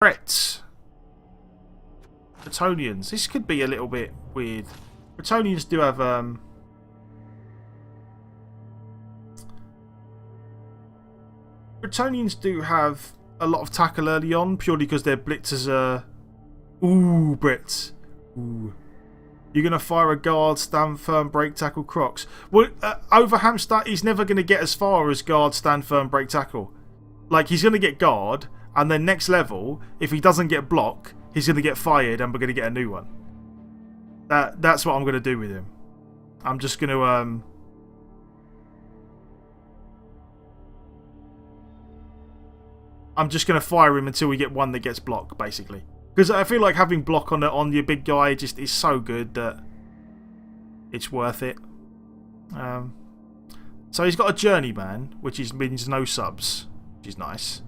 Threats. Bretonians. This could be a little bit weird. Bretonians do have Bretonians do have a lot of tackle early on, purely because their blitzers are... Ooh, Brits. Ooh. You're going to fire a guard, stand firm, break tackle, Crocs. Well, over Hamster, he's never going to get as far as guard, stand firm, break tackle. Like, he's going to get guard, and then next level, if he doesn't get block, he's going to get fired, and we're going to get a new one. That's what I'm going to do with him. I'm just going to... I'm just going to fire him until we get one that gets block, basically. Because I feel like having block on your big guy just is so good that it's worth it. So he's got a journeyman, which means no subs, which is nice.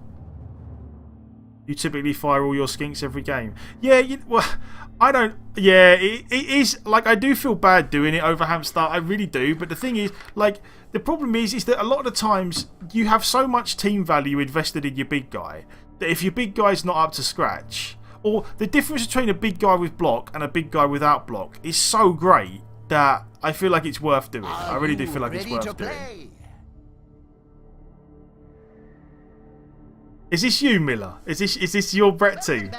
You typically fire all your skinks every game. Yeah, well, I don't... Yeah, it is... Like, I do feel bad doing it over Hamster. I really do. But the thing is, like... The problem is that a lot of the times you have so much team value invested in your big guy that if your big guy's not up to scratch, or the difference between a big guy with block and a big guy without block is so great that I feel like it's worth doing. I really do feel like it's worth doing. Is this you, Miller? Is this your Brett team?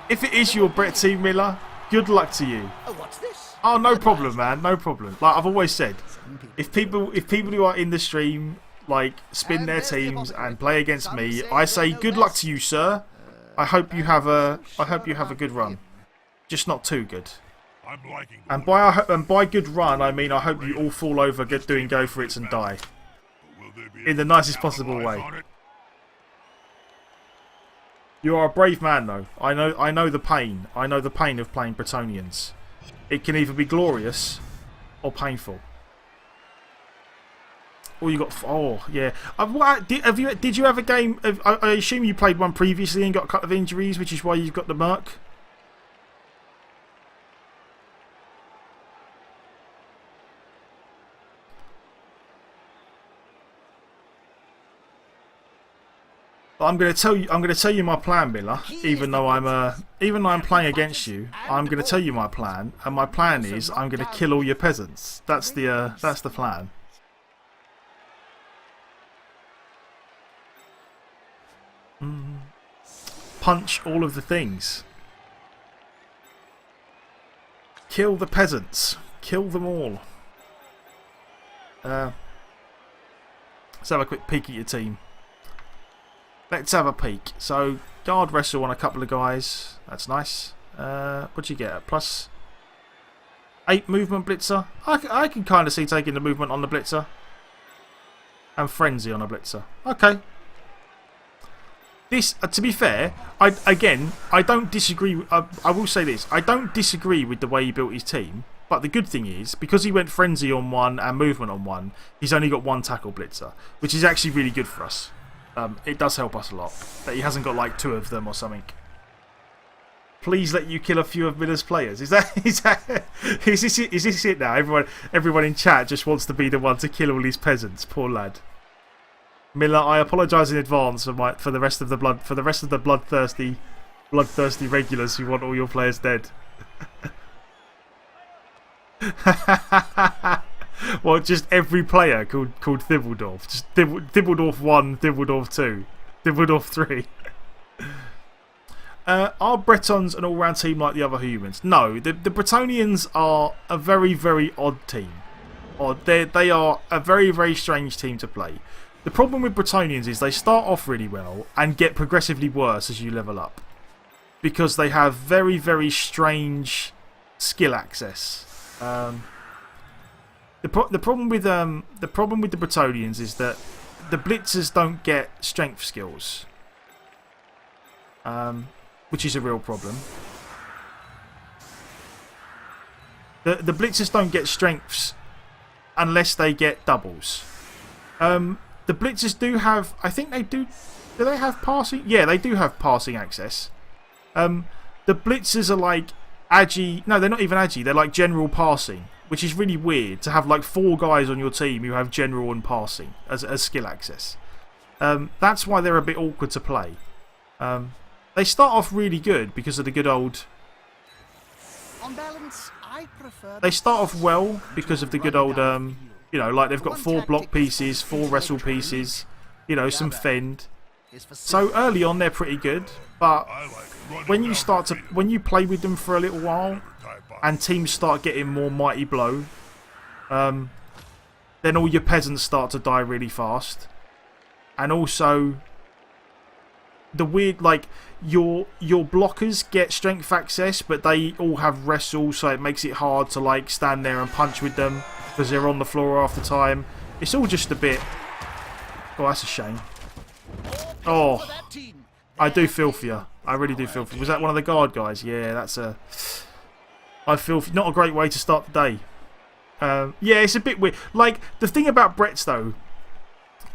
If it is your Brett team, Miller, good luck to you. What's this? Oh, no problem, man. No problem. Like I've always said, if people who are in the stream like spin their teams and play against me, I say good luck to you, sir. I hope you have a good run, just not too good. And by good run, I mean I hope you all fall over, doing go for it and die in the nicest possible way. You are a brave man, though. I know the pain. I know the pain of playing Bretonians. It can either be glorious or painful. Or you got... Oh, yeah. Did you have a game... I assume you played one previously and got a couple of injuries, which is why you've got the Merc? I'm going to tell you my plan, Miller. Even though I'm playing against you, I'm going to tell you my plan, and my plan is I'm going to kill all your peasants. That's the plan. Punch all of the things. Kill the peasants. Kill them all. Let's have a quick peek at your team. Let's have a peek. So, guard wrestle on a couple of guys. That's nice. What'd you get? +8 movement blitzer. I can kind of see taking the movement on the blitzer. And frenzy on a blitzer. Okay. This, to be fair, I don't disagree. I will say this. I don't disagree with the way he built his team. But the good thing is, because he went frenzy on one and movement on one, he's only got one tackle blitzer. Which is actually really good for us. It does help us a lot that he hasn't got like 2 of them or something. Please let you kill a few of Miller's players. Is this it now? Everyone in chat just wants to be the one to kill all these peasants. Poor lad. Miller, I apologise in advance for the rest of the bloodthirsty regulars who want all your players dead. Well, just every player called Thibbledorf. Just Thibbledorf 1, Thibbledorf 2, Thibbledorf 3. Are Bretons an all-round team like the other humans? No, the Bretonians are a very, very odd team. They are a very, very strange team to play. The problem with Bretonians is they start off really well and get progressively worse as you level up. Because they have very, very strange skill access. The problem with the Bretonians is that the blitzers don't get strength skills, which is a real problem. The blitzers don't get strengths unless they get doubles. The blitzers do have, I think they do. Do they have passing? Yeah, they do have passing access. The blitzers are like agi. No, they're not even agi. They're like general passing. Which is really weird to have like 4 guys on your team who have general and passing as skill access. That's why they're a bit awkward to play. They start off really good because of the good old... On balance, I prefer They start off well because of the good old, you know, like they've got 4 block pieces, 4 wrestle pieces, you know, some fend. So early on they're pretty good, but when you play with them for a little while and teams start getting more mighty blow, then all your peasants start to die really fast. And also the weird, like, your blockers get strength access, but they all have wrestle, so it makes it hard to like stand there and punch with them because they're on the floor half the time. It's all just a bit... Oh, that's a shame. Oh, I do feel for you. I really do feel for you. Was that one of the guard guys? Yeah, that's a... I feel for... Not a great way to start the day. Yeah, it's a bit weird. Like, the thing about Bretts, though,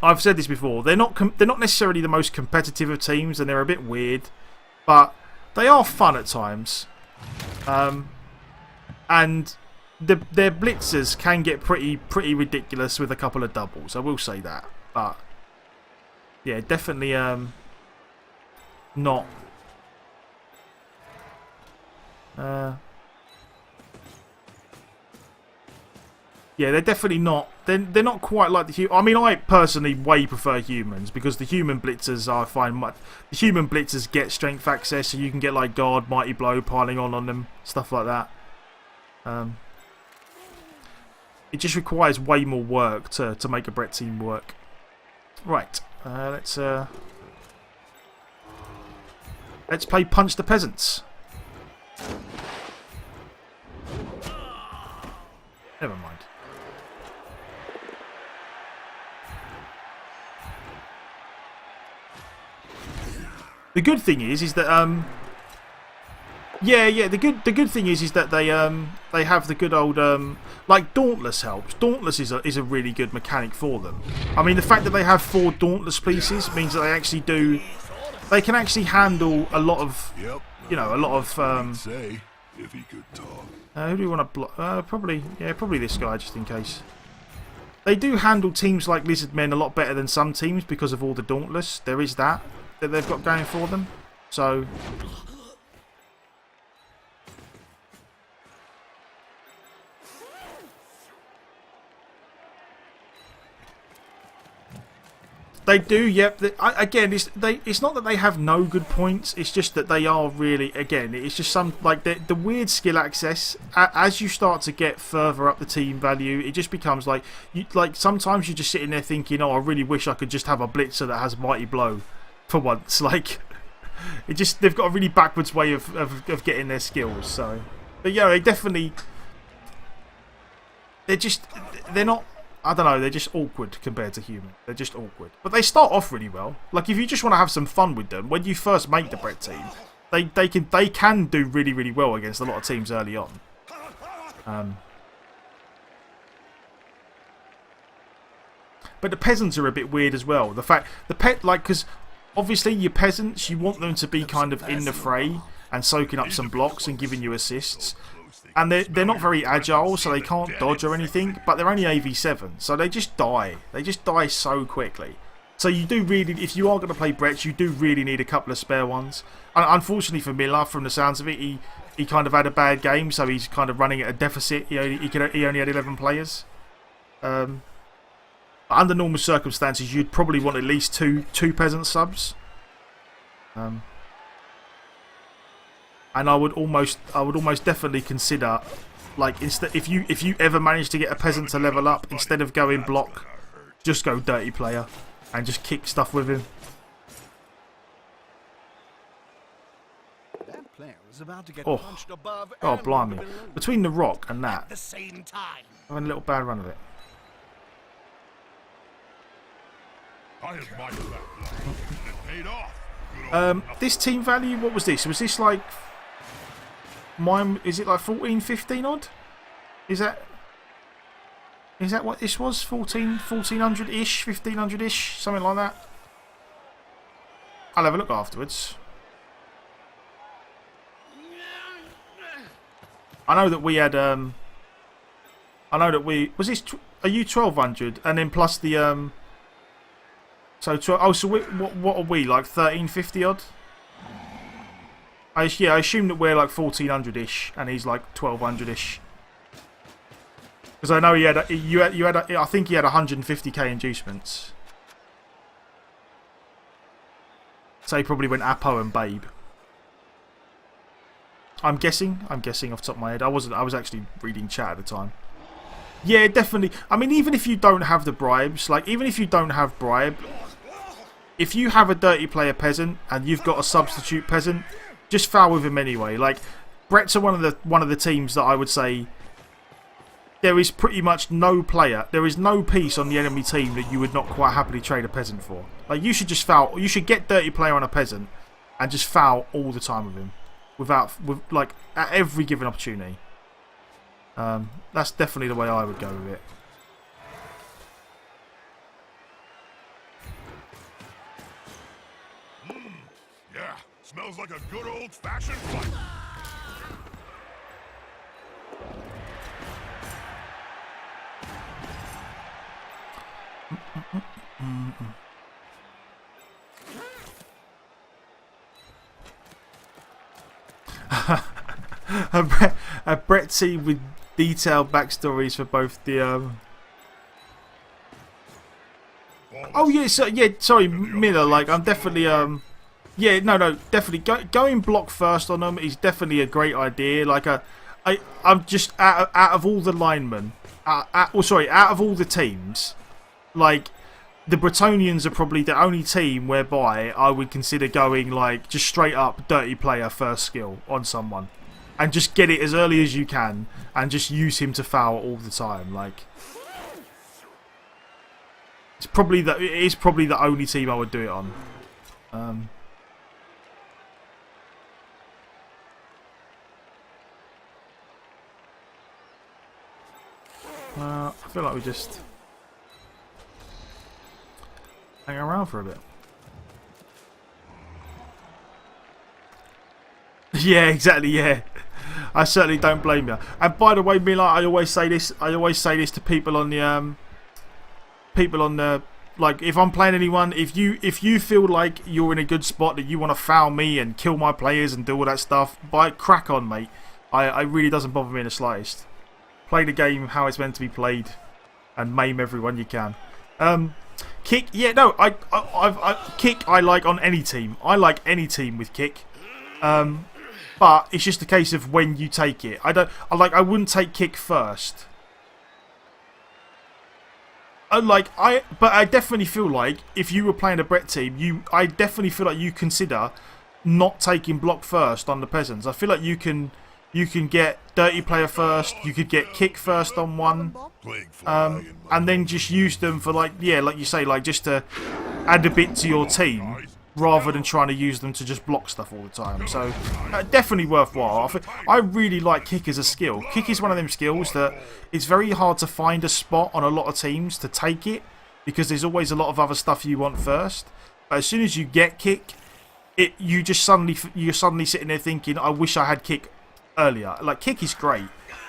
I've said this before, they're not necessarily the most competitive of teams, and they're a bit weird, but they are fun at times. And their blitzers can get pretty ridiculous with a couple of doubles. I will say that, but yeah, definitely not. Yeah, they're definitely not. They're not quite like the human. I mean, I personally way prefer humans because the human blitzers I find the human blitzers get strength access, so you can get like guard, mighty blow, piling on them, stuff like that. It just requires way more work to make a Brett team work. Right, let's play Punch the Peasants. Never mind. The good thing is that the good thing is that they have the good old like Dauntless helps. Dauntless is a really good mechanic for them. I mean, the fact that they have 4 Dauntless pieces means that they can actually handle a lot of, you know, a lot of who do you want to block? Probably this guy, just in case. They do handle teams like Lizardmen a lot better than some teams because of all the Dauntless. There is that they've got going for them. So they do, yep. Again, it's not that they have no good points. It's just that they are really, again, it's just some, like, the weird skill access. As you start to get further up the team value, it just becomes like, sometimes you're just sitting there thinking, oh, I really wish I could just have a blitzer that has mighty blow for once. Like, they've got a really backwards way of getting their skills. So, but yeah, they're not. I don't know, they're just awkward compared to human. They're just awkward. But they start off really well. Like, if you just want to have some fun with them, when you first make the Brett team, they can do really, really well against a lot of teams early on. But the peasants are a bit weird as well. The fact, because obviously your peasants, you want them to be kind of in the fray and soaking up some blocks and giving you assists. And they're not very agile, so they can't dodge or anything, but they're only AV7, so they just die. They just die so quickly. So you do really, if you are going to play Brett, you do really need a couple of spare ones. And unfortunately for Miller, from the sounds of it, he kind of had a bad game, so he's kind of running at a deficit. He only had 11 players. Under normal circumstances, you'd probably want at least two peasant subs. And I would almost definitely consider, like, if you ever manage to get a peasant to level up, instead of going block, just go dirty player and just kick stuff with him. That player is about to get Oh, punched above God, and blimey! below Between the rock and at that, the same time. I'm having a little bad run of it. I admire that block. It paid off. This team value, what was this? Was this like mine? Is it like 14, 15 odd? Is that what this was? 1400-ish, 1500-ish, something like that. I'll have a look afterwards. I know that we had I know that we was this. Are you 1200? And then plus the So, what are we, like 1350 odd? Yeah, I assume that we're like 1400-ish, and he's like 1200-ish. Because I know he had, I think he had 150k inducements. So he probably went Apo and Babe. I'm guessing off the top of my head. I was actually reading chat at the time. Yeah, definitely. I mean, even if you don't have the bribes, like even if you don't have bribe, if you have a dirty player peasant and you've got a substitute peasant, just foul with him anyway. Like Brett's are one of the teams that I would say there is pretty much no player, there is no piece on the enemy team that you would not quite happily trade a peasant for. Like you should just foul, you should get dirty player on a peasant and just foul all the time with him. Like at every given opportunity. That's definitely the way I would go with it. Yeah, smells like a good old-fashioned fight. A Brett team with detailed backstories for both the Oh yeah, so yeah, sorry Miller, like I'm definitely yeah, no, definitely going block first on them is definitely a great idea. Like I'm just out of all the linemen, out of all the teams, like the Bretonians are probably the only team whereby I would consider going like just straight up dirty player first skill on someone. And just get it as early as you can, and just use him to foul all the time. Like, it is probably the only team I would do it on. I feel like we just hang around for a bit. Yeah, exactly. Yeah. I certainly don't blame you. And by the way, Mila, I always say this to people on the like if I'm playing anyone, if you feel like you're in a good spot that you want to foul me and kill my players and do all that stuff, crack on, mate. I really doesn't bother me in the slightest. Play the game how it's meant to be played and maim everyone you can. Kick, yeah, no, kick I like on any team. I like any team with kick. But it's just a case of when you take it. I wouldn't take kick first. But I definitely feel like if you were playing a Brett team, I definitely feel like you consider not taking block first on the peasants. I feel like you can get dirty player first. You could get kick first on one, and then just use them for like you say, like just to add a bit to your team. Rather than trying to use them to just block stuff all the time. So, definitely worthwhile. I really like kick as a skill. Kick is one of them skills that it's very hard to find a spot on a lot of teams to take it because there's always a lot of other stuff you want first. But as soon as you get kick, you're suddenly sitting there thinking, I wish I had kick earlier. Like, kick is great.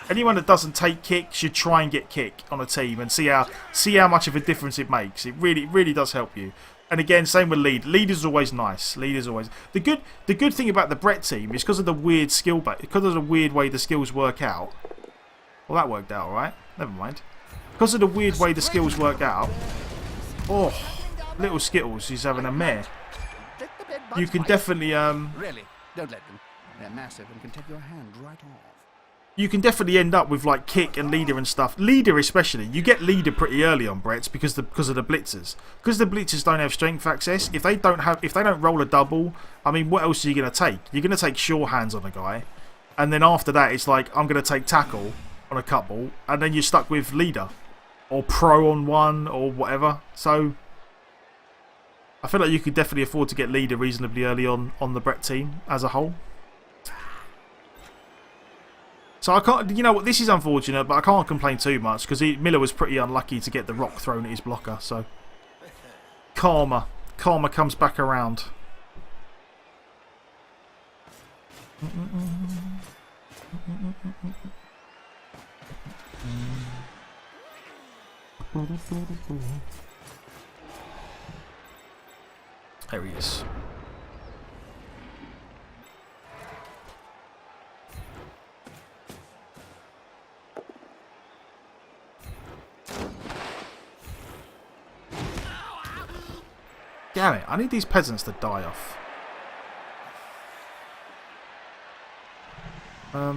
Anyone that doesn't take kick should try and get kick on a team and see how much of a difference it makes. It really does help you. And again, same with lead. Lead is always nice. Lead is always the good thing about the Brett team is because of the weird because of the weird way the skills work out. Well, that worked out, all right. Never mind. Because of the weird way the skills work out. Oh, little Skittles, he's having a mare. You can definitely Really, don't let them. They're massive and can take your hand right off. You can definitely end up with like kick and leader and stuff. Leader especially. You get leader pretty early on Brett's because of the blitzers. Because the blitzers don't have strength access. If they don't roll a double, I mean, what else are you going to take? You're going to take sure hands on a guy, and then after that, it's like I'm going to take tackle on a couple, and then you're stuck with leader or pro on one or whatever. So I feel like you could definitely afford to get leader reasonably early on the Brett team as a whole. So I can't, you know what, this is unfortunate, but I can't complain too much because Miller was pretty unlucky to get the rock thrown at his blocker. So karma comes back around. There he is. Damn it, I need these peasants to die off. They're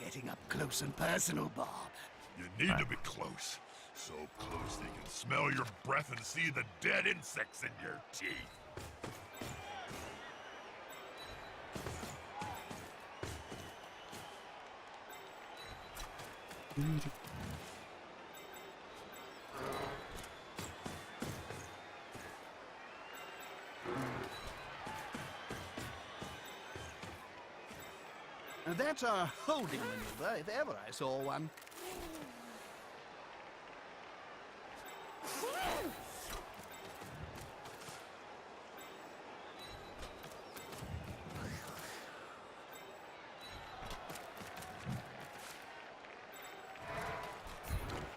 getting up close and personal, Bob. You need to be close. So close they can smell your breath and see the dead insects in your teeth. Now that's a holding maneuver, if ever I saw one.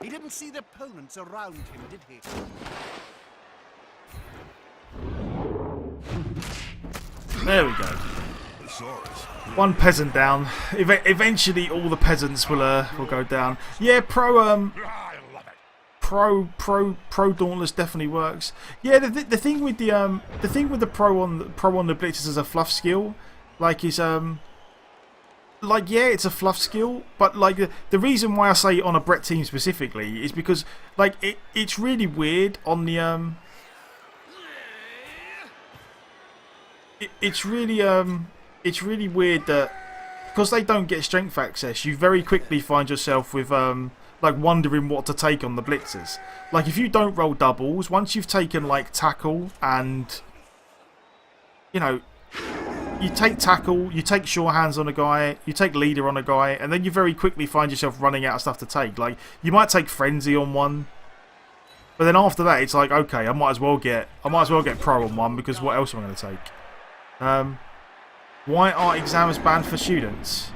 He didn't see the opponents around him, did he? There we go. One peasant down. Eventually, all the peasants will go down. Yeah, pro Dauntless definitely works. Yeah, the thing with the pro on the blitzers as a fluff skill, like is like, yeah, it's a fluff skill, but like the reason why I say on a Brett team specifically is because like it's really weird on the it's really weird that because they don't get strength access, you very quickly find yourself with like wondering what to take on the blitzers. Like if you don't roll doubles, once you've taken like tackle and you know. You take tackle, you take sure hands on a guy, you take leader on a guy, and then you very quickly find yourself running out of stuff to take. Like you might take frenzy on one, but then after that, it's like okay, I might as well get pro on one because what else am I going to take? Why are exams banned for students?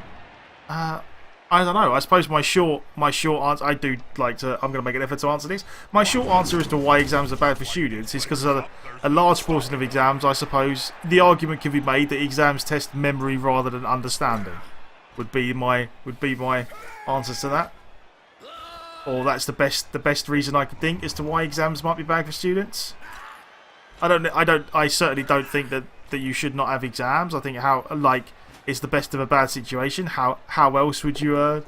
I don't know. I suppose my short answer. I do like to. I'm going to make an effort to answer this. My short answer as to why exams are bad for students is because a large portion of exams, I suppose, the argument can be made that exams test memory rather than understanding. Would be my answer to that. Or that's the best reason I could think as to why exams might be bad for students. I certainly don't think that you should not have exams. I think it's the best of a bad situation. How else would you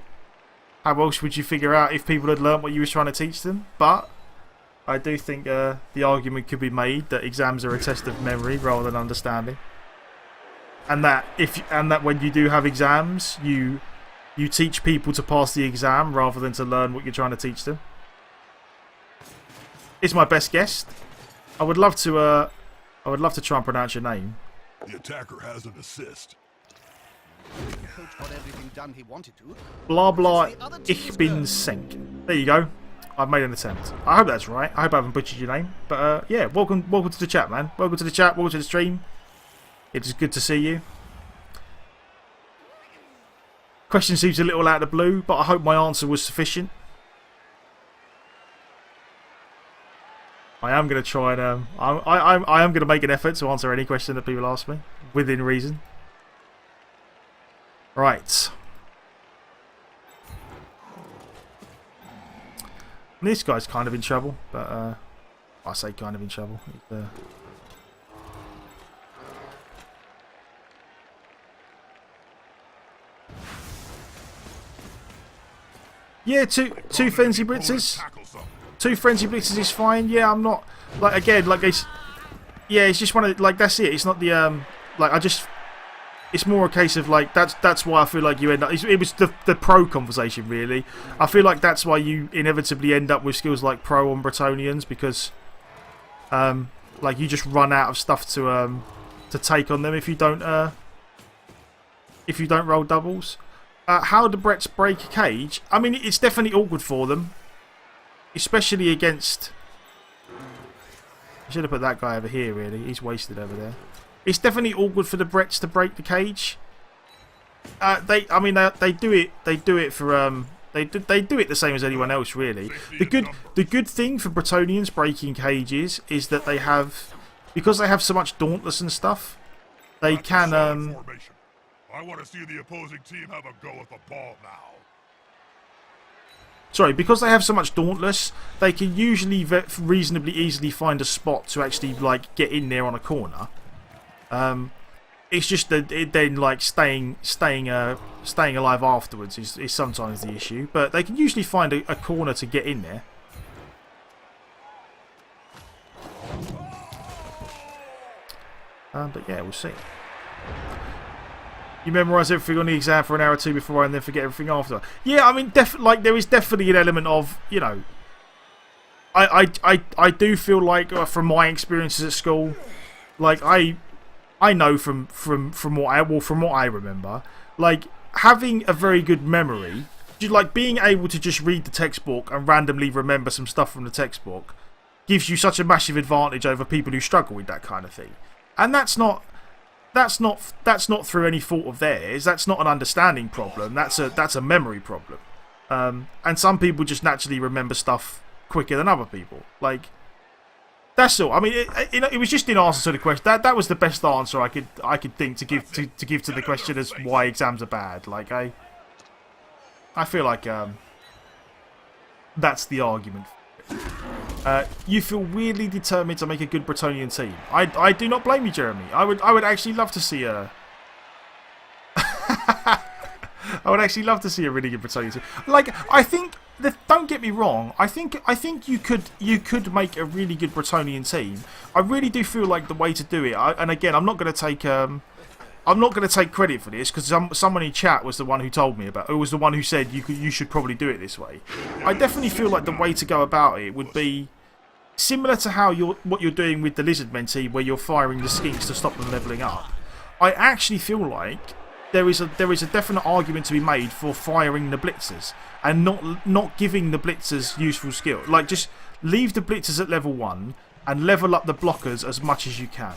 figure out if people had learnt what you were trying to teach them? But I do think the argument could be made that exams are a test of memory rather than understanding, and that when you do have exams, you teach people to pass the exam rather than to learn what you're trying to teach them. It's my best guess. I would love to try and pronounce your name. The attacker has an assist. Coach got everything done he wanted to. Blah blah ich bin Senk. There you go. I've made an attempt. I hope that's right. I hope I haven't butchered your name. But yeah, welcome to the chat, man. Welcome to the chat. Welcome to the stream. It is good to see you. Question seems a little out of the blue, but I hope my answer was sufficient. I am going to try and I am going to make an effort to answer any question that people ask me within reason. Right. This guy's kind of in trouble, but I say kind of in trouble. Yeah, two frenzy blitzers. Two frenzy blitzers is fine. Yeah, I'm not like again like it's yeah, it's just one of like that's it. It's not the like I just. It's more a case of like that's why I feel like you end up. It was the pro conversation really. I feel like that's why you inevitably end up with skills like pro on Bretonians because, like you just run out of stuff to take on them if you don't roll doubles. How do Bretts break a cage? I mean, it's definitely awkward for them, especially against. I should have put that guy over here. Really, he's wasted over there. It's definitely awkward for the Bretts to break the cage. They do it. They do it for They do it the same as anyone else, really. The good thing for Bretonians breaking cages is that they have, because they have so much Dauntless and stuff, they can I want to see the opposing team have a go at the ball now. Sorry, because they have so much Dauntless, they can usually reasonably easily find a spot to actually like get in there on a corner. It's just that then like staying alive afterwards is sometimes the issue. But they can usually find a corner to get in there. But yeah, we'll see. You memorise everything on the exam for an hour or two before and then forget everything after. Yeah, I mean, like there is definitely an element of, you know, I do feel like from my experiences at school, like I know from what I remember, like having a very good memory, like being able to just read the textbook and randomly remember some stuff from the textbook, gives you such a massive advantage over people who struggle with that kind of thing. And that's not through any fault of theirs. That's not an understanding problem. That's a memory problem. And some people just naturally remember stuff quicker than other people. Like, that's all. I mean, it was just in answer to the question. That was the best answer I could think to give to the question as why exams are bad. Like I feel like that's the argument. You feel weirdly determined to make a good Bretonian team. I do not blame you, Jeremy. I would actually love to see a I would actually love to see a really good Bretonian team. Like, I think don't get me wrong. I think you could make a really good Bretonian team. I really do feel like the way to do it. And again, I'm not going to take credit for this because someone in chat was the one who told me about. It was the one who said you should probably do it this way. I definitely feel like the way to go about it would be similar to how what you're doing with the Lizardmen team, where you're firing the skinks to stop them leveling up. I actually feel like there is a definite argument to be made for firing the blitzers and not giving the blitzers useful skill. Like, just leave the blitzers at level 1 and level up the blockers as much as you can.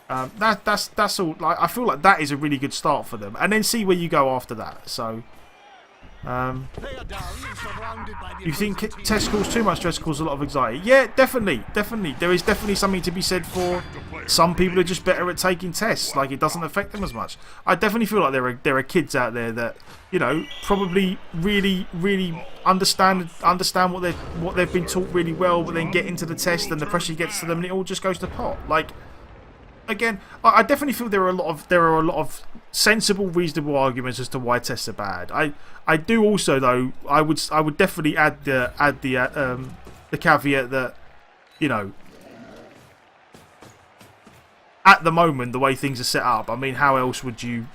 That's all. Like, I feel like that is a really good start for them, and then see where you go after that. So, you think test cause too much stress, cause a lot of anxiety? Yeah, definitely. There is definitely something to be said for some people are just better at taking tests. Like, it doesn't affect them as much. I definitely feel like there are kids out there that, you know, probably really understand what they've been taught really well, but then get into the test and the pressure gets to them and it all just goes to pot. Like, again, I definitely feel there are a lot of sensible, reasonable arguments as to why tests are bad. I do also, though, I would definitely add the caveat that, you know, at the moment the way things are set up, I mean, how else do you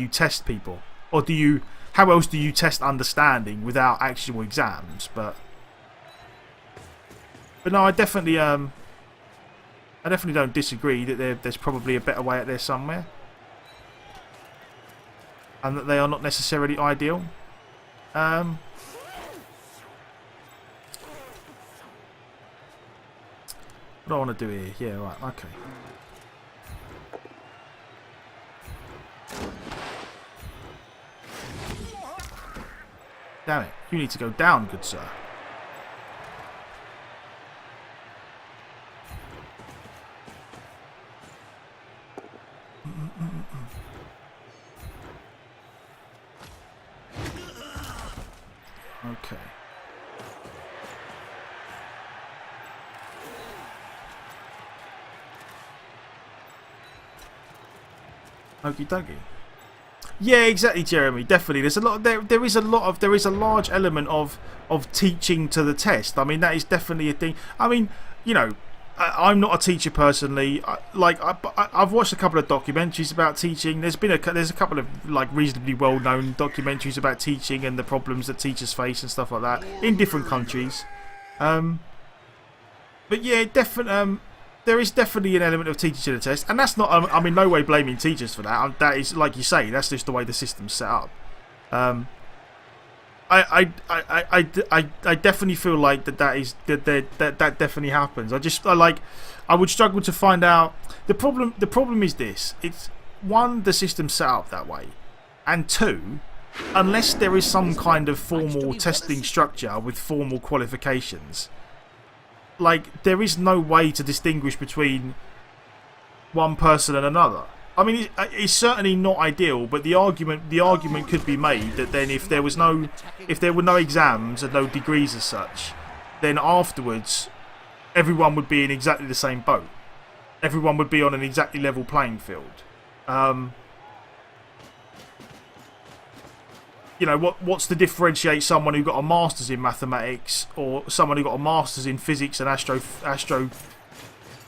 test people, or how else do you test understanding without actual exams? But no, I definitely don't disagree that there's probably a better way out there somewhere, and that they are not necessarily ideal. What do I want to do here? Yeah, right, okay. Damn it, you need to go down, good sir. Okay. Okie dokie. Yeah, exactly, Jeremy. Definitely, there's a lot. There is a large element of teaching to the test. I mean, that is definitely a thing. I mean, you know, I'm not a teacher personally. I've watched a couple of documentaries about teaching. There's a couple of like reasonably well-known documentaries about teaching and the problems that teachers face and stuff like that in different countries. But yeah, there is definitely an element of teaching to the test, and that's not. I'm in no way blaming teachers for that. That is, like you say, that's just the way the system's set up. I definitely feel like that definitely happens. I would struggle to find out the problem. The problem is this: it's one, the system's set up that way, and two, unless there is some kind of formal testing structure with formal qualifications, like, there is no way to distinguish between one person and another. I mean, it's certainly not ideal, but the argument could be made that then if there were no exams and no degrees as such, then afterwards everyone would be in exactly the same boat. Everyone would be on an exactly level playing field. You know, what's to differentiate someone who got a master's in mathematics or someone who got a master's in physics and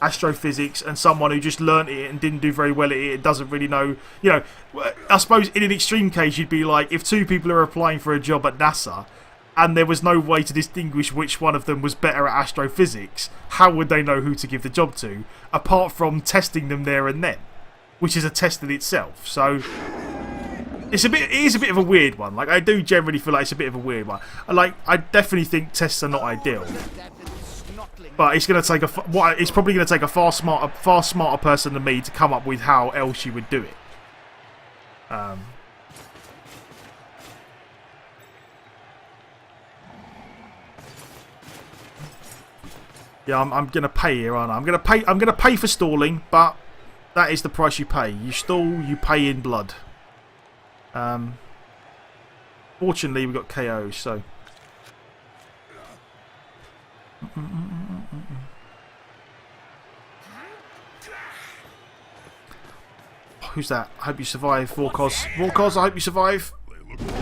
astrophysics and someone who just learnt it and didn't do very well at it and doesn't really know? You know, I suppose in an extreme case you'd be like, if two people are applying for a job at NASA and there was no way to distinguish which one of them was better at astrophysics, how would they know who to give the job to, apart from testing them there and then, which is a test in itself. So it is a bit of a weird one. Like, I do generally feel like it's a bit of a weird one. Like, I definitely think tests are not ideal, but it's going to take it's probably going to take a far smarter person than me to come up with how else you would do it. Yeah, I'm gonna pay here, aren't I? I'm gonna pay for stalling, but that is the price you pay. You stall, you pay in blood. Fortunately, we got KOs, so. Who's that? I hope you survive, Vorkos. Vorkos, I hope you survive.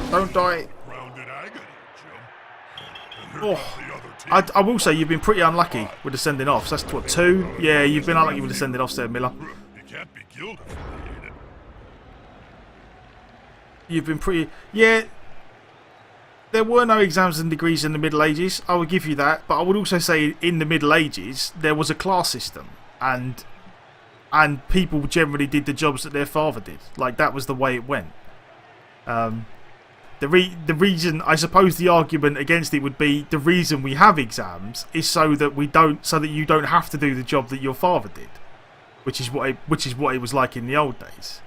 Don't die. Oh, I will say you've been pretty unlucky with the sending offs. That's what, 2? Yeah, you've been unlucky with the sending offs there, Miller. You've been pretty... Yeah, there were no exams and degrees in the Middle Ages. I would give you that. But I would also say in the Middle Ages, there was a class system. And people generally did the jobs that their father did. Like, that was the way it went. The reason, I suppose, the argument against it would be the reason we have exams is so that you don't have to do the job that your father did, which is what it was like in the old days.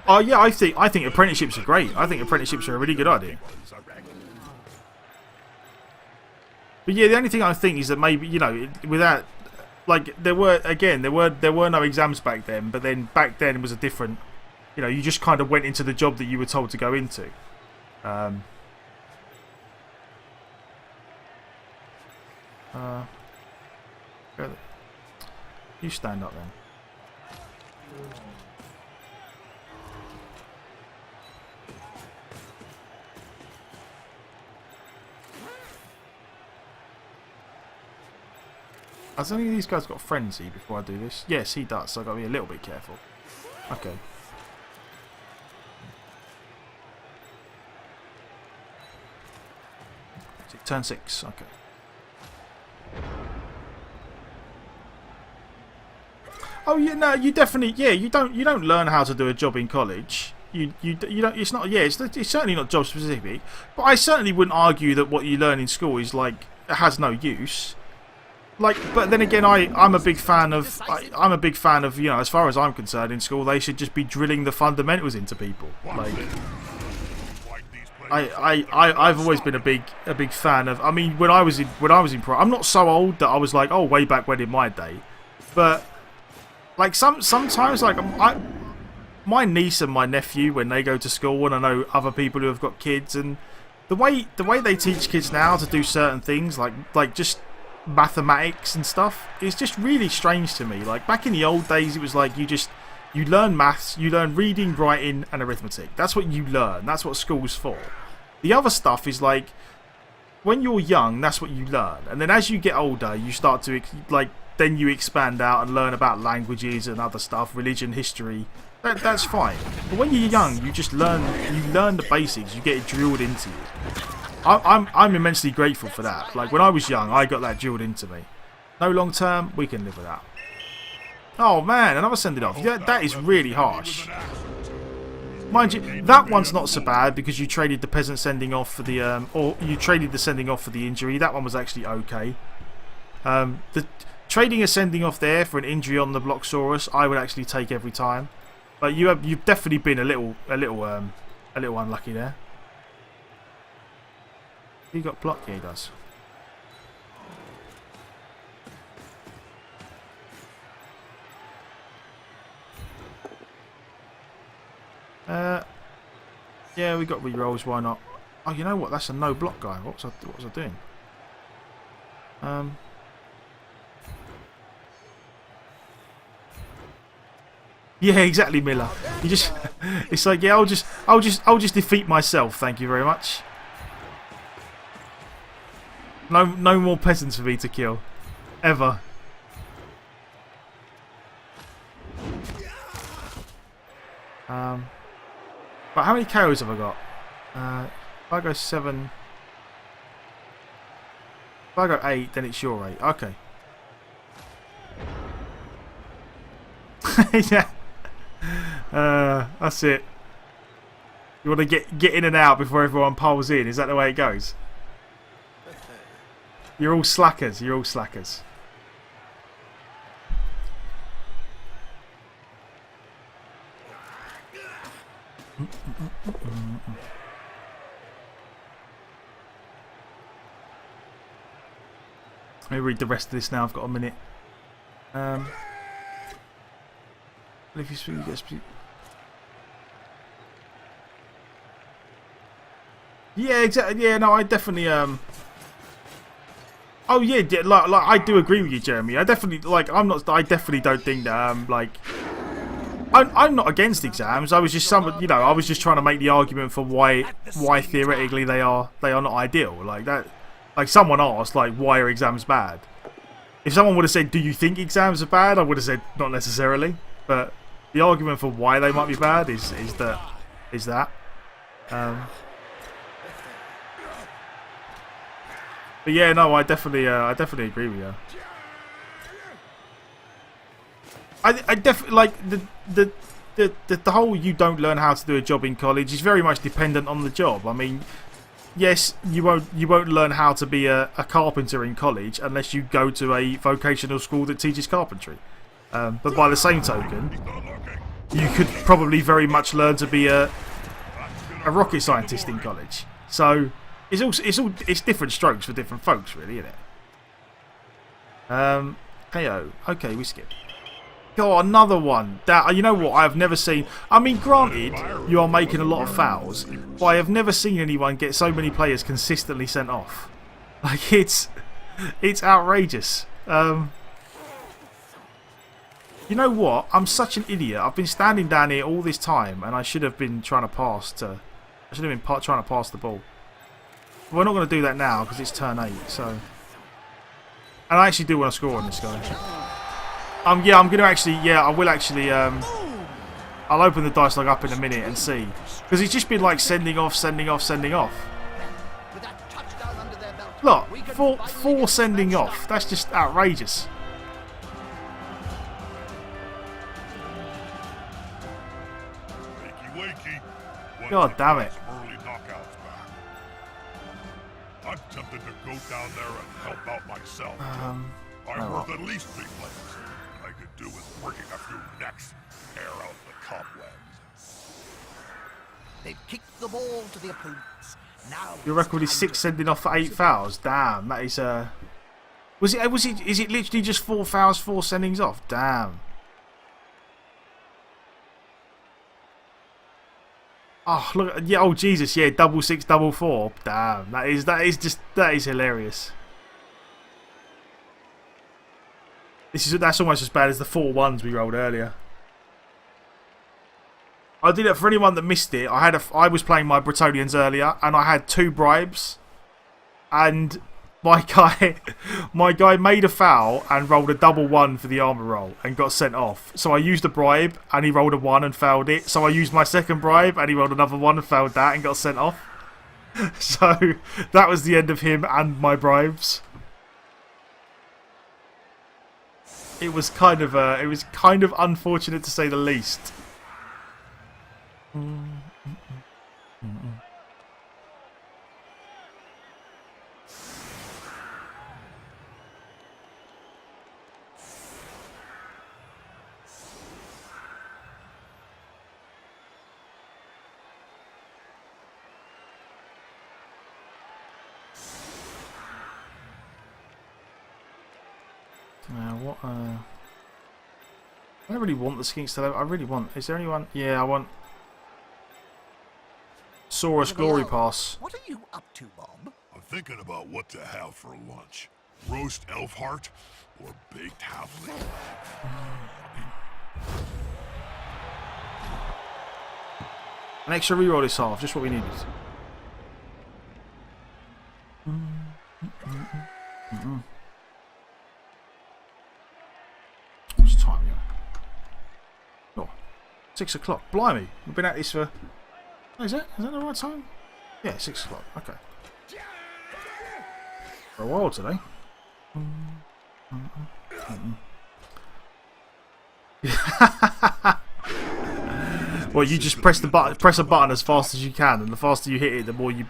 Oh yeah, I think apprenticeships are great. I think apprenticeships are a really good idea. But yeah, the only thing I think is that maybe, you know, without, like, there were no exams back then, but then back then it was a different, you know, you just kind of went into the job that you were told to go into. You stand up then. Has any of these guys got frenzy before I do this? Yes, he does, so I've got to be a little bit careful. Okay. Turn 6, okay. Oh yeah, no, you definitely, yeah, you don't learn how to do a job in college. You don't, it's not, yeah, it's certainly not job specific, but I certainly wouldn't argue that what you learn in school is like, it has no use. Like, but then again, I'm a big fan of, you know, as far as I'm concerned, in school they should just be drilling the fundamentals into people. Like, I've always been a big fan of. I mean, when I was in pro, I'm not so old that I was like, oh, way back when in my day, but like sometimes like my niece and my nephew, when they go to school, and I know other people who have got kids, and the way they teach kids now to do certain things, like just mathematics and stuff, is just really strange to me. Like, back in the old days, it was like you learn maths, you learn reading, writing and arithmetic. That's what you learn. That's what school's for. The other stuff is like, when you're young, that's what you learn, and then as you get older, you start to, like, then you expand out and learn about languages and other stuff, religion, history. That's fine. But when you're young, you just learn the basics. You get it drilled into you. I'm immensely grateful for that. Like, when I was young, I got that drilled into me. No long term, we can live with that. Oh man, another sending off. Yeah, that is really harsh. Mind you, that one's not so bad because you traded the peasant sending off for the or you traded the sending off for the injury. That one was actually okay. The trading a sending off there for an injury on the Bloxsaurus, I would actually take every time. But you've definitely been a little unlucky there. He got blocked. Yeah, he does. Yeah, we got rerolls. Why not? Oh, you know what? That's a no block guy. What was I doing? Yeah, exactly, Miller. You just, it's like, yeah, I'll just defeat myself. Thank you very much. No more peasants for me to kill, ever. But how many KOs have I got? If I go 7, if I go 8, then it's your 8. Okay. Yeah. That's it. You want to get in and out before everyone piles in. Is that the way it goes? You're all slackers. You're all slackers. Let me read the rest of this now. I've got a minute. If you speak, you get speak. Yeah, exactly. Yeah, no, I definitely. Oh yeah, like I do agree with you, Jeremy. I definitely I definitely don't think that like. I'm not against exams. I was just I was just trying to make the argument for why theoretically they are not ideal. Like that. Like someone asked, like, why are exams bad? If someone would have said, do you think exams are bad? I would have said, not necessarily. But the argument for why they might be bad is that. But yeah, no, I definitely agree with you. I definitely like the whole you don't learn how to do a job in college is very much dependent on the job. I mean, yes, you won't learn how to be a carpenter in college unless you go to a vocational school that teaches carpentry. But by the same token, you could probably very much learn to be a rocket scientist in college. So it's different strokes for different folks, really, isn't it? Heyo. Okay, we skip. Oh, another one. That, you know what? I have never seen. I mean, granted, you are making a lot of fouls, but I have never seen anyone get so many players consistently sent off. Like it's outrageous. You know what? I'm such an idiot. I've been standing down here all this time, and I should have been trying to pass to. I should have been trying to pass the ball. But we're not going to do that now because it's turn 8. So, and I actually do want to score on this guy. Yeah, I'm going to actually. Yeah, I will actually. I'll open the dice log up in a minute and see, because he's just been like sending off. Look, four sending off. That's just outrageous. God damn it. I'm tempted to go down there and help out myself. I'm worth at least 3 players. I could do with breaking a few necks, air out the cobwebs. They've kicked the ball to the opponents. Now your record is 6 sending off for 8 fouls. Damn, that is is it literally just 4 fouls, 4 sendings off? Damn. Oh look, yeah. Oh Jesus, yeah. 6, 4. Damn, that is hilarious. That's almost as bad as the 4 1s we rolled earlier. I did it for anyone that missed it. I was playing my Bretonians earlier, and I had 2 bribes, and my guy made a foul and rolled a double 1 for the armor roll and got sent off. So I used a bribe and he rolled a 1 and failed it. So I used my second bribe and he rolled another 1 and failed that and got sent off. So that was the end of him and my bribes. it was kind of unfortunate to say the least. Now, what, I don't really want the skinks to level. I really want. Is there anyone? Yeah, I want. Saurus Glory Pass. What are you up to, Bob? I'm thinking about what to have for lunch. Roast elf heart or baked halfling. An extra reroll this half, just what we needed. What's the time, yeah? Oh, 6 o'clock. Blimey, we've been at this for... Oh, is that the right time? Yeah, 6 o'clock. Okay. For a while today. Well, you just press a button as fast as you can, and the faster you hit it, the more you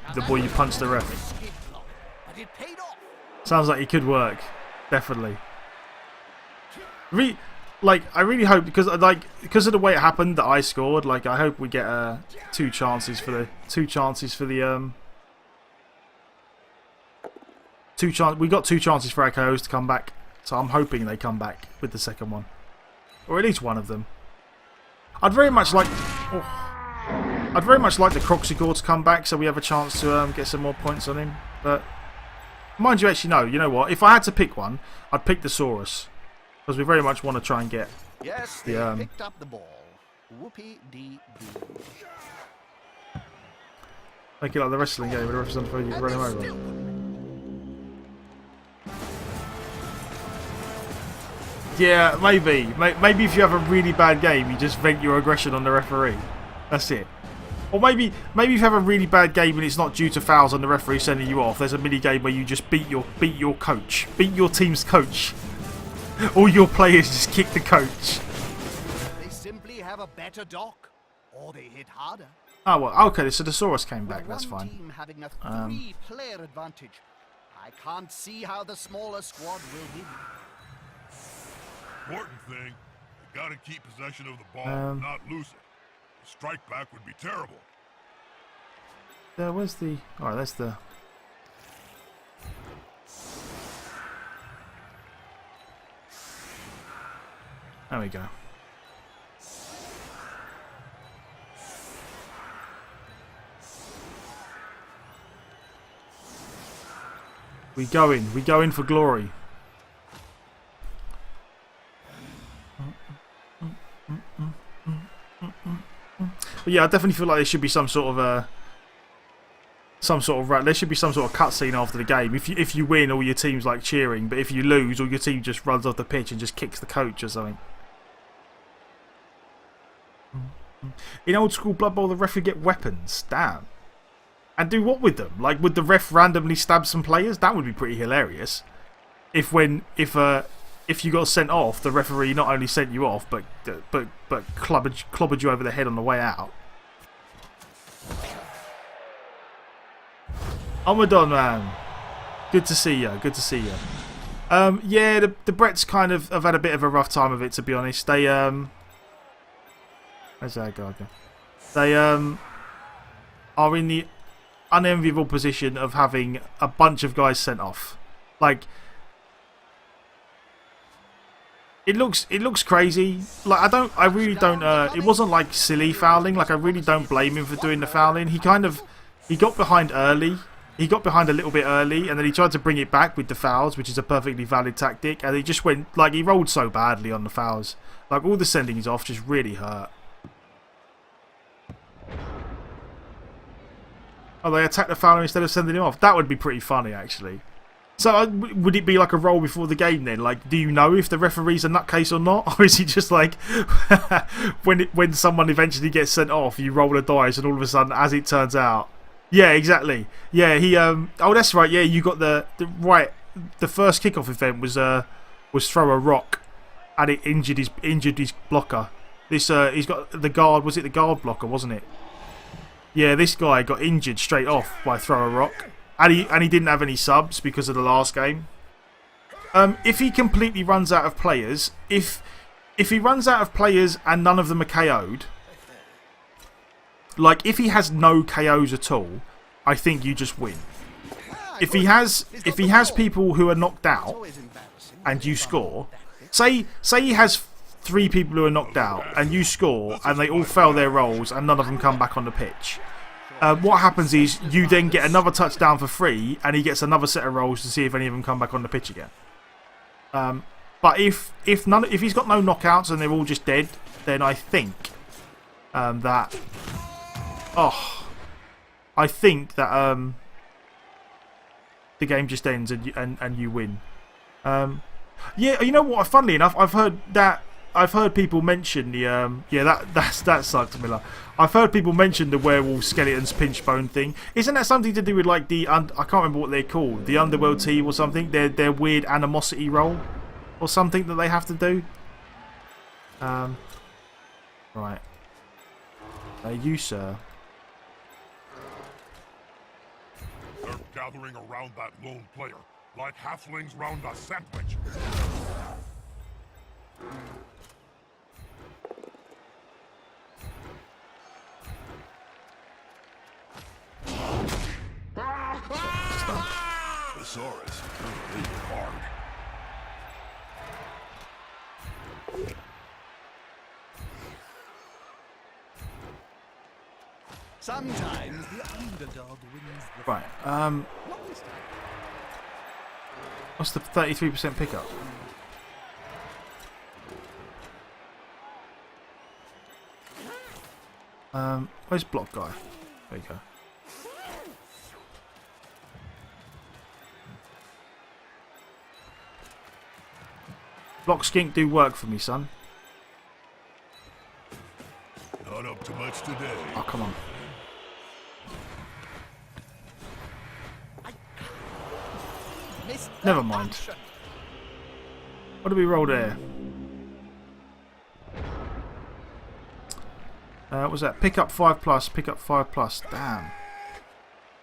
punch the ref. Sounds like it could work, definitely. I really hope because of the way it happened that I scored. Like, I hope we get two chances for the we got 2 chances for our KOs to come back, so I'm hoping they come back with the second one, or at least one of them. I'd very much like the Croxigore to come back, so we have a chance to get some more points on him. But mind you, actually, no. You know what? If I had to pick one, I'd pick the Saurus. Because we very much want to try and get they picked up the ball. Whoopie-dee-doo. make it like the wrestling game where the referee's on the phone, you can run him over. Yeah, maybe. Maybe if you have a really bad game, you just vent your aggression on the referee. That's it. Or maybe if you have a really bad game and it's not due to fouls on the referee sending you off. There's a mini game where you just beat your coach, beat your team's coach. All your players just kick the coach. They simply have a better dock, or they hit harder. Oh well, okay. So the Saurus came back. That's fine. Team having a 3-player advantage. I can't see how the smaller squad will win. Important thing, you gotta keep possession of the ball and not lose it. A strike back would be terrible. Where's the... Alright, that's the... There we go. We go in for glory. But yeah, I definitely feel like there should be some sort of there should be some sort of cutscene after the game. If you win, all your team's like cheering, but if you lose, all your team just runs off the pitch and just kicks the coach or something. In old school Blood Bowl, the ref would get weapons. Damn. And do what with them? Like, would the ref randomly stab some players? That would be pretty hilarious. If you got sent off, the referee not only sent you off, but clobbered you over the head on the way out. Omadon, man. Good to see you. Good to see you. Yeah, the Bretts kind of have had a bit of a rough time of it, to be honest. They where's that guy? They are in the unenviable position of having a bunch of guys sent off. Like, it looks crazy. Like, I really don't. It wasn't like silly fouling. Like, I really don't blame him for doing the fouling. He got behind early. He got behind a little bit early, and then he tried to bring it back with the fouls, which is a perfectly valid tactic. And he just went, like, he rolled so badly on the fouls. Like, all the sendings off just really hurt. Oh, they attacked the fouler instead of sending him off. That would be pretty funny, actually. So, would it be like a roll before the game then? Like, do you know if the referee's a nutcase or not? Or is he just like, when someone eventually gets sent off, you roll a dice and all of a sudden, as it turns out... Yeah, exactly. Yeah, he... Oh, that's right. Yeah, you got the first kickoff event was throw a rock. and it injured his blocker. This he's got the guard. Was it the guard blocker? Wasn't it? Yeah, this guy got injured straight off by throw a rock, and he didn't have any subs because of the last game. If he completely runs out of players, if he runs out of players and none of them are KO'd, like if he has no KOs at all, I think you just win. If he has people who are knocked out and you score, say he has 3 people who are knocked out and you score and they all fail their rolls and none of them come back on the pitch. What happens is you then get another touchdown for free and he gets another set of rolls to see if any of them come back on the pitch again. But if he's got no knockouts and they're all just dead, then I think that the game just ends and you win. Yeah, you know what? Funnily enough, I've heard people mention the that sucked, Miller. I've heard people mention the werewolf skeletons pinch bone thing. Isn't that something to do with like I can't remember what they're called, the underworld team or something? Their weird animosity roll or something that they have to do. Right. You sir. They're gathering around that lone player, like halflings round a sandwich. Thesaurus, really hard. Sometimes the underdog wins the Right. What's the 33% pickup? Where's block guy? There you go. Block skink do work for me, son. Not up to much today. Oh, come on. Never mind. What do we roll there? What was that? Pick up 5+, pick up 5+. Damn.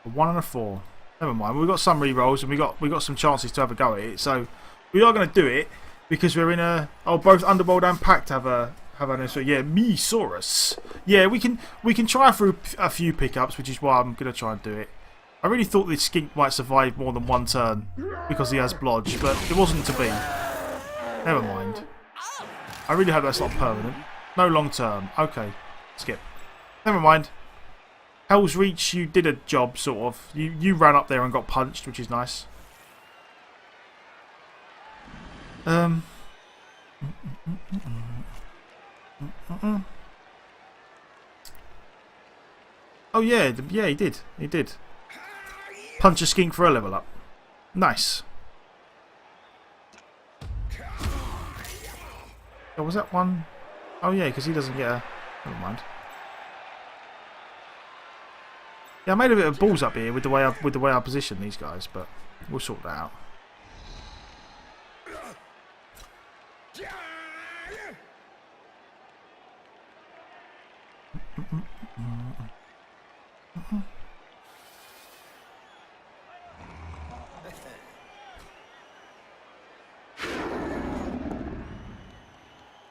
A 1 and a 4. Never mind. We've got some re-rolls and we got some chances to have a go at it. So we are going to do it because we're in a. Oh, both Underworld and Pact have an. So yeah, Mesaurus. Yeah, we can try through a few pickups, which is why I'm going to try and do it. I really thought this skink might survive more than one turn because he has blodge, but it wasn't to be. Never mind. I really hope that's not permanent. No long term. Okay. Skip. Never mind. Hell's Reach, you did a job, sort of. You ran up there and got punched, which is nice. Oh yeah, yeah, he did. He did. Punch a skink for a level up. Nice. Oh, was that one? Oh yeah, because he doesn't get a. Never mind. Yeah, I made a bit of balls up here with the way I position these guys, but we'll sort that out.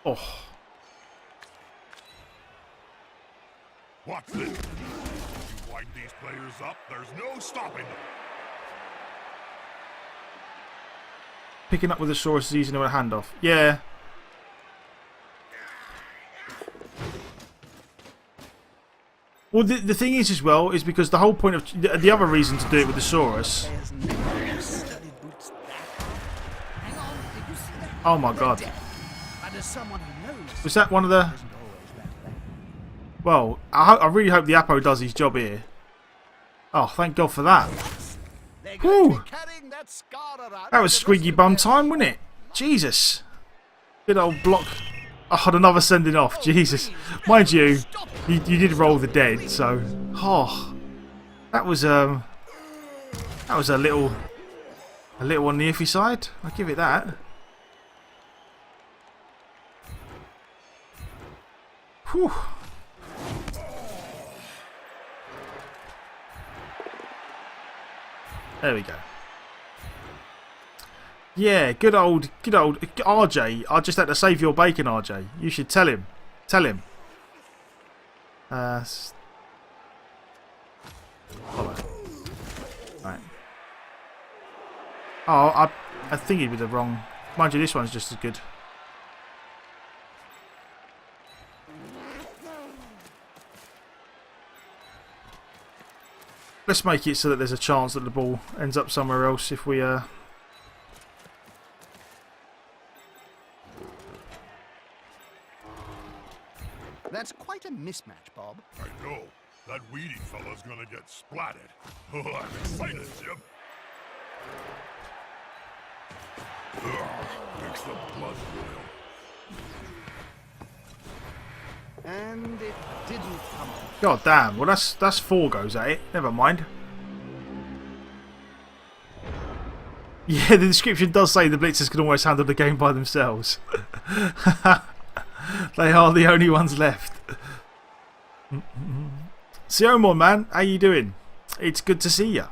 Oh. What's this? You wind these players up, there's no stopping them. Picking up with the Saurus is easy to a handoff. Yeah. Well, the thing is as well is because the whole point of the other reason to do it with the Saurus. Oh my god. Was that one of the? Well, I really hope the Apo does his job here. Oh, thank God for that. Whew. That was squeaky bum time, wasn't it? Jesus. Good old block. Oh, and another sending off. Jesus. Mind you, you did roll the dead, so. Oh, that was a little on the iffy side. I'll give it that. Whew. There we go. Yeah, good old RJ. I just had to save your bacon, RJ. You should tell him. Tell him. Hold on. Right. Oh, I think he'd be the wrong. Mind you, this one's just as good. Let's make it so that there's a chance that the ball ends up somewhere else if we That's quite a mismatch, Bob. I know. That weedy fella's gonna get splatted. Oh, I'm excited, Jim. Makes the blood boil. And it didn't come off. God damn. Well, that's 4 goes at it. Never mind. Yeah, the description does say the Blitzers can almost handle the game by themselves. They are the only ones left. Siomon, man, how you doing? It's good to see you.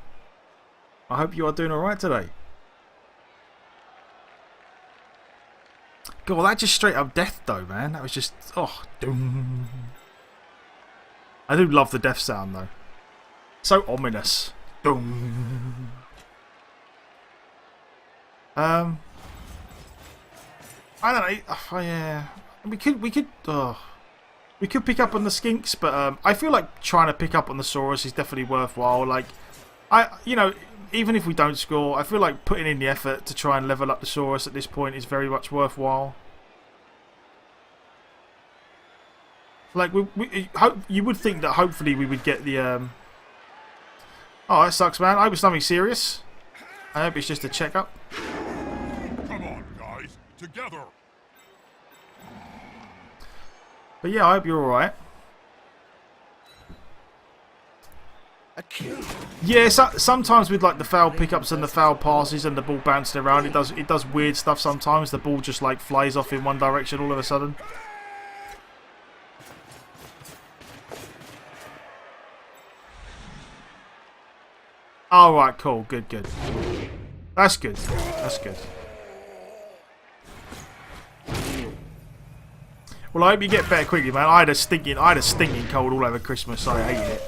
I hope you are doing alright today. God, that just straight up death though, man. That was just, oh, doom. I do love the death sound though. So ominous. Doom. I don't know. Oh, yeah, we could pick up on the skinks, but I feel like trying to pick up on the Saurus is definitely worthwhile. Like, even if we don't score, I feel like putting in the effort to try and level up the Saurus at this point is very much worthwhile. Like, you would think that hopefully we would get the. Oh, that sucks, man. I hope it's something serious. I hope it's just a checkup. Come on, guys. Together. But yeah, I hope you're alright. Yeah, sometimes with like the foul pickups and the foul passes and the ball bouncing around, it does weird stuff sometimes. The ball just like flies off in one direction all of a sudden. Alright, cool, good. That's good. That's good. Well, I hope you get better quickly, man. I had a stinking cold all over Christmas. I hated it.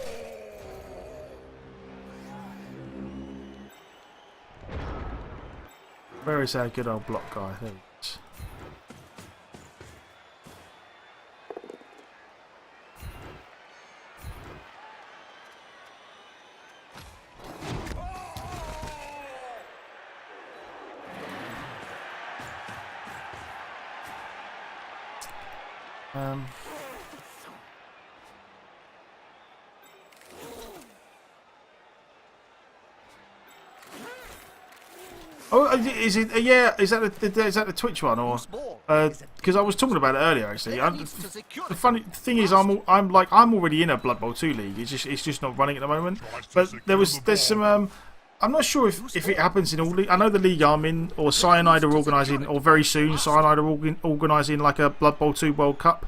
Where is our good old block guy? There he is. Oh, is it? Yeah, is that the Twitch one or? Because I was talking about it earlier actually. The funny thing is, I'm already in a Blood Bowl 2 league. It's just not running at the moment. But there's some. I'm not sure if it happens in all leagues. I know the league I'm in, or Cyanide are organising, or very soon Cyanide are organising like a Blood Bowl 2 World Cup.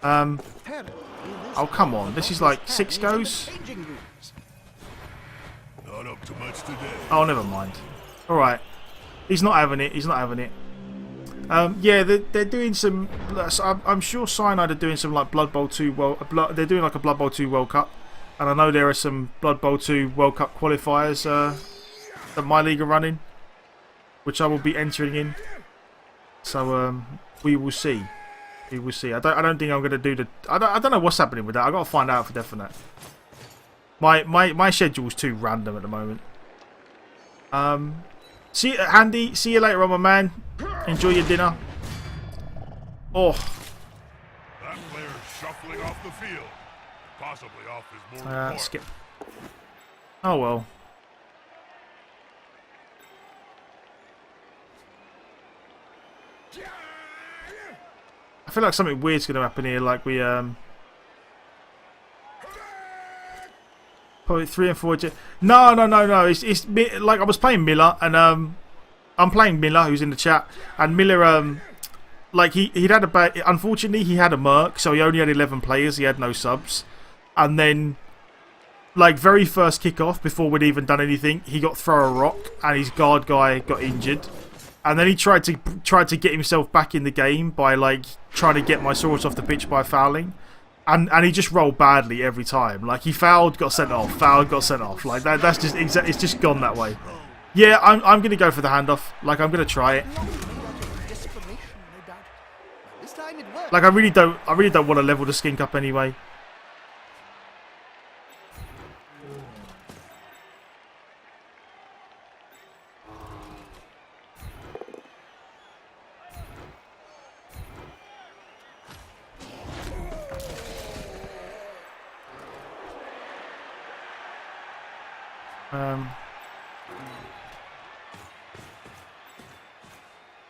Oh come on! This is like 6 goes. Not up to much today. Oh, never mind. All right, he's not having it. Yeah, they're doing some. I'm sure Cyanide are doing some like Blood Bowl 2 they're doing like a Blood Bowl 2 World Cup, and I know there are some Blood Bowl 2 World Cup qualifiers that my league are running, which I will be entering in. So we will see. We will see. I don't think I'm going to do the. I don't know what's happening with that. I got to find out for definite. My schedule's too random at the moment. See, Andy. See you later on, my man. Enjoy your dinner. Oh. That player's shuffling off the field. Possibly off his morning skip. Oh well. I feel like something weird's going to happen here. Like we probably 3 and 4. No. It's like I was playing Miller, and I'm playing Miller, who's in the chat, and Miller like he'd had a bad. Unfortunately, he had a merc, so he only had 11 players. He had no subs, and then like very first kickoff, before we'd even done anything, he got throw a rock, and his guard guy got injured, and then he tried to get himself back in the game by like trying to get my Saurus off the pitch by fouling. And he just rolled badly every time. Like he fouled, got sent off. Fouled, got sent off. Like that's just it's just gone that way. Yeah, I'm gonna go for the handoff. Like I'm gonna try it. Like I really don't want to level the skink up anyway.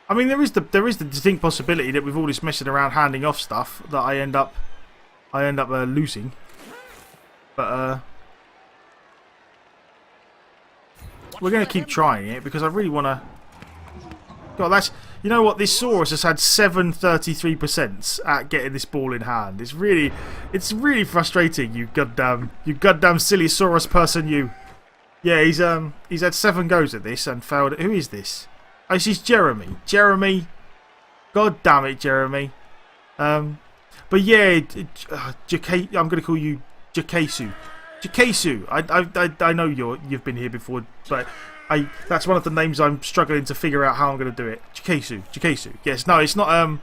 I mean, there is the distinct possibility that with all this messing around handing off stuff that I end up losing. But we're gonna keep trying it because I really want to. God, that's, you know what? This Saurus has had 733% at getting this ball in hand. It's really frustrating. You goddamn silly Saurus person, you. Yeah, he's had 7 goes at this and failed. Who is this? Oh, this is Jeremy. Jeremy. God damn it, Jeremy. But yeah, I'm going to call you Jakesu. Jakesu. I know you've been here before, but that's one of the names I'm struggling to figure out how I'm going to do it. Jakesu. Jakesu. Yes. No, it's not.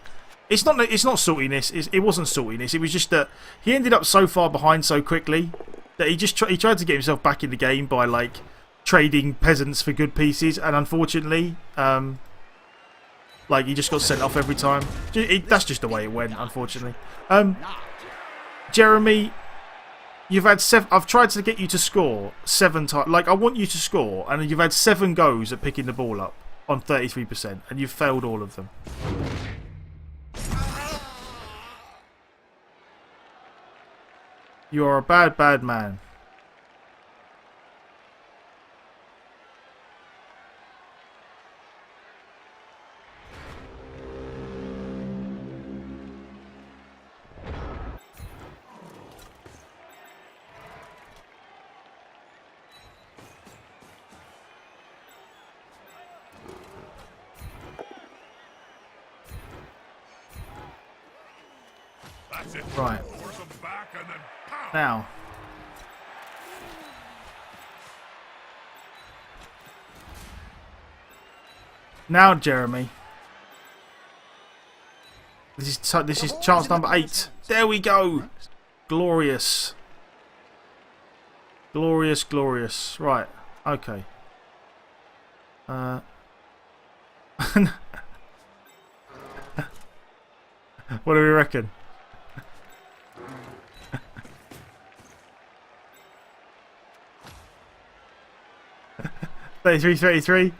It's not saltiness. It wasn't saltiness. It was just that he ended up so far behind so quickly that he tried to get himself back in the game by like trading peasants for good pieces, and unfortunately, like he just got sent off every time. That's just the way it went, unfortunately. Jeremy, you've had I've tried to get you to score 7 times. Like I want you to score, and you've had 7 goes at picking the ball up on 33%, and you've failed all of them. You are a bad, bad man. Right. Now. Now, Jeremy. This is chance number 8. There we go. Glorious. Glorious, glorious. Right. Okay. What do we reckon? 33-33.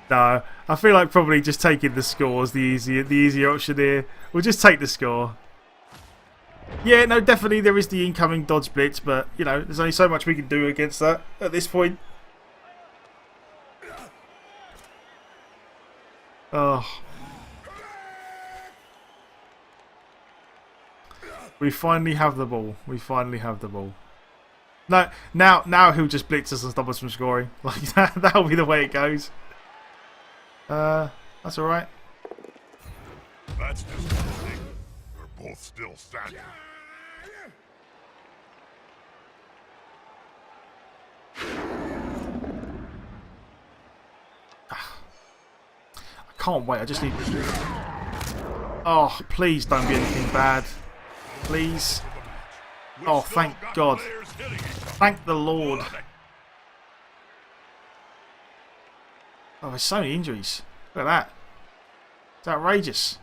No, I feel like probably just taking the score is the easier option here. We'll just take the score. Yeah, no, definitely there is the incoming dodge blitz, but you know, there's only so much we can do against that at this point. Oh. We finally have the ball. We finally have the ball. No, now he'll just blitz us and stop us from scoring. Like that'll be the way it goes. That's all right. That's disappointing. We're both still standing. I can't wait. I just need. Oh, please don't be anything bad. Please. Oh, thank God. Thank the Lord. Oh, there's so many injuries. Look at that. It's outrageous.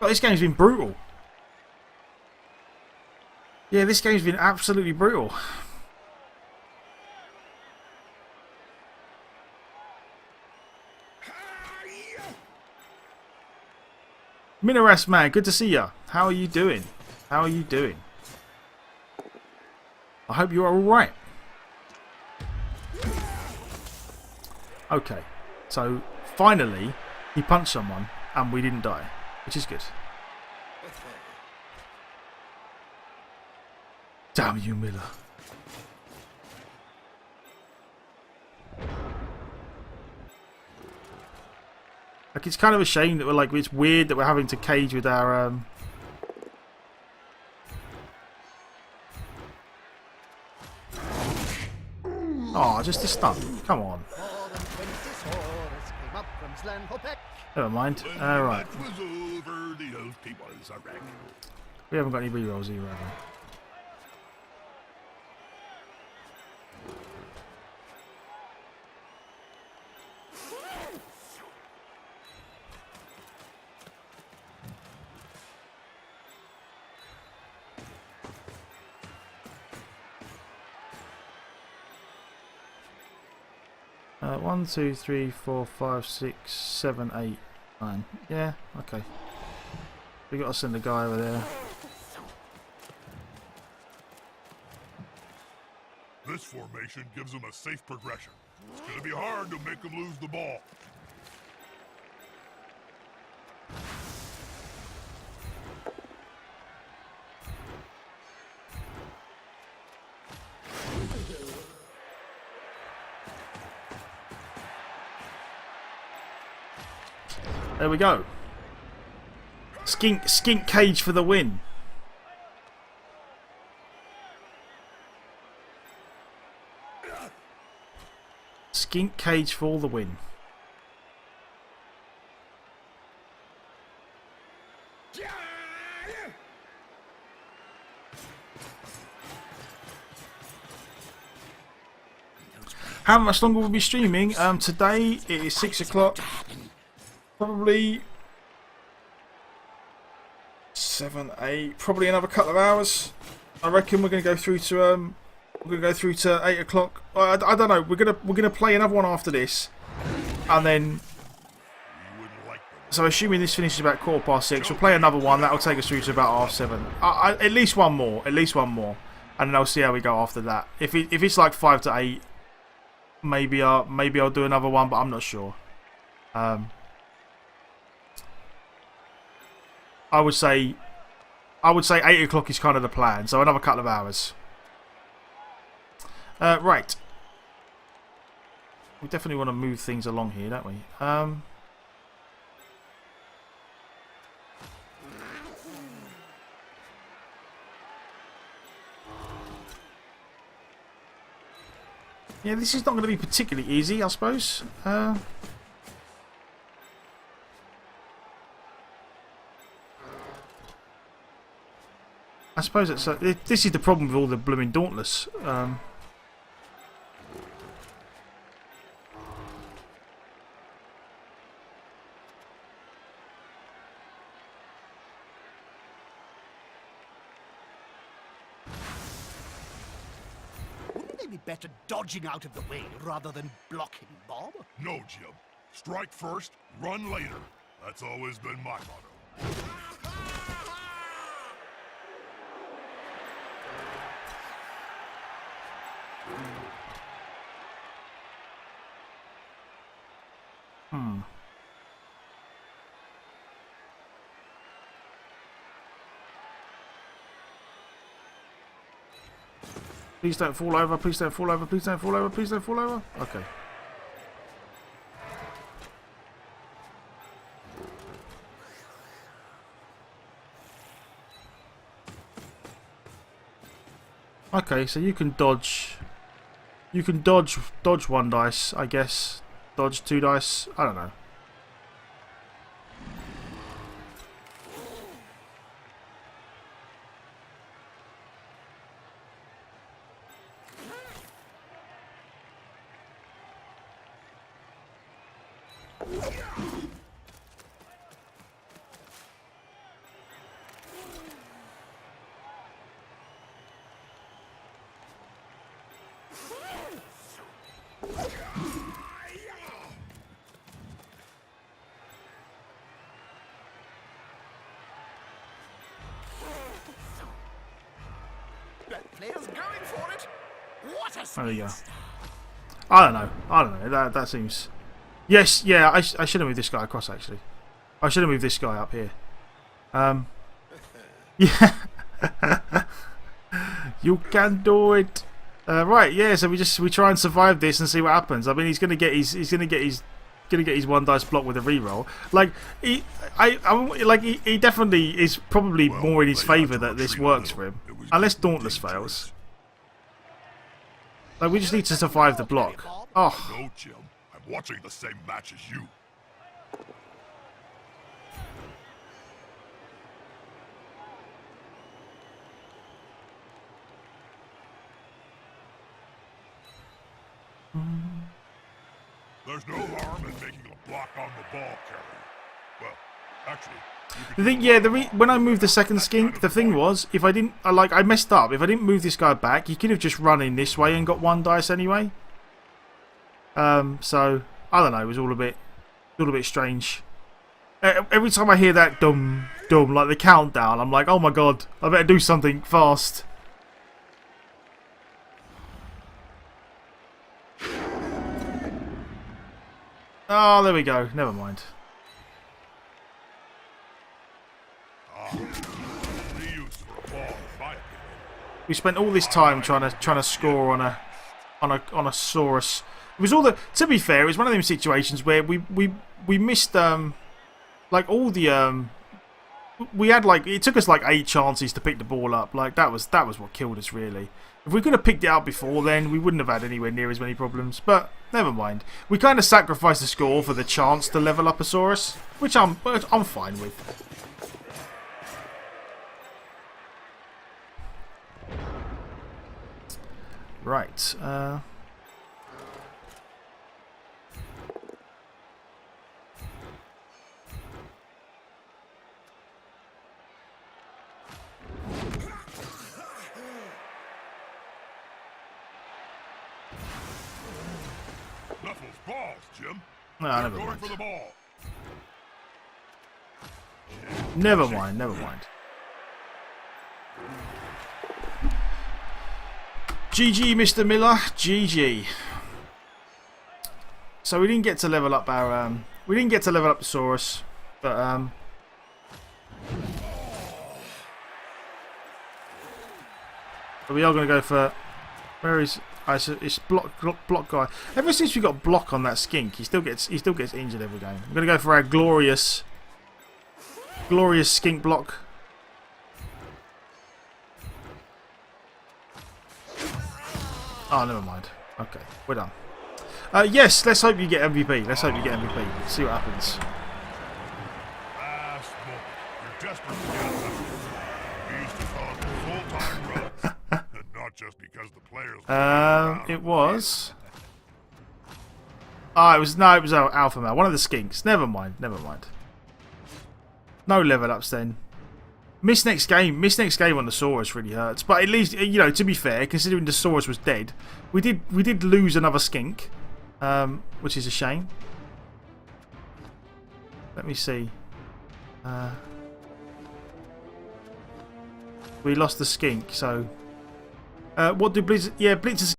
Oh, this game's been brutal. Yeah, this game's been absolutely brutal. Minaras, man, good to see ya. How are you doing? How are you doing? I hope you are alright. Okay, so finally He punched someone and we didn't die, which is good. Damn you, Miller. Like, it's kind of a shame that we're like, it's weird that we're having to cage with our oh, just a stun. Come on. Never mind. Alright. We haven't got any rerolls either, have we? One, two, three, 4, 5, 6, 7, 8, 9. Yeah, okay. We got to send a guy over there. This formation gives them a safe progression. It's going to be hard to make them lose the ball. There we go. Skink cage for the win. Skink cage for the win. How much longer will we be streaming? Today it is 6 o'clock. Probably 7, 8. Probably another couple of hours. I reckon we're going to go through to 8 o'clock. I don't know. We're gonna play another one after this, and then. So assuming this finishes about 6:15, we'll play another one. That'll take us through to about 7:30. At least one more. At least one more, and then I'll see how we go after that. If it's like 5 to 8, maybe I'll do another one, but I'm not sure. I would say 8 o'clock is kind of the plan, so another couple of hours. Right. We definitely want to move things along here, don't we? Yeah, this is not going to be particularly easy, I suppose. I suppose it's this is the problem with all the blooming Dauntless. Wouldn't they be better dodging out of the way rather than blocking, Bob? No, Jim. Strike first, run later. That's always been my motto. Please don't fall over, please don't fall over, please don't fall over, please don't fall over. Okay. Okay, so you can dodge one dice, I guess. Dodge 2 dice. I don't know. That player's going for it. What a There we go. speedster. I don't know. That seems Yes, yeah, I should have moved this guy across, actually. I should have moved this guy up here. Yeah. You can do it. Right, yeah, so we try and survive this and see what happens. I mean, he's gonna get his one dice block with a reroll. Like he definitely is probably more in his favour that this works for him. Unless Dauntless fails. Like, we just need to survive the block. Oh. No, Jim. I'm watching the same match as you. There's no harm in making a block on the ball carrier. Well, actually, the thing, yeah, when I moved the second skink, the thing was, if I didn't, I messed up. If I didn't move this guy back, he could have just run in this way and got one dice anyway. So I don't know. It was all a bit strange. Every time I hear that dum dum, like the countdown, I'm like, oh my god, I better do something fast. Oh, there we go. Never mind. We spent all this time trying to score on a Saurus. It was all the. To be fair, it was one of them situations where we missed like all the we had like, it took us like 8 chances to pick the ball up. Like that was what killed us really. If we could have picked it up before then, we wouldn't have had anywhere near as many problems. But never mind. We kind of sacrificed the score for the chance to level up a Saurus, which I'm fine with. Right. Knuckles balls, Jim. No, You're never going mind. for the ball. Never mind. Never mind. GG, Mr. Miller. GG. So we didn't get to level up our we didn't get to level up the Saurus, but we are going to go for, where is, it's block guy. Ever since we got block on that skink, he still gets injured every game. I'm going to go for our glorious skink block. Oh, never mind. Okay, we're done. Yes, let's hope you get MVP. Let's hope you get MVP. See what happens. Last moment. You're desperate to get something. He's developed full-time runs. And not just because the players... It was... Oh, it was Alpha Male. One of the skinks. Never mind. Never mind. No level ups then. Miss next game on the Saurus really hurts. But at least, you know, to be fair, considering the Saurus was dead, we did lose another skink, which is a shame. Let me see. We lost the skink, so what do Blitz? Yeah, Blitz is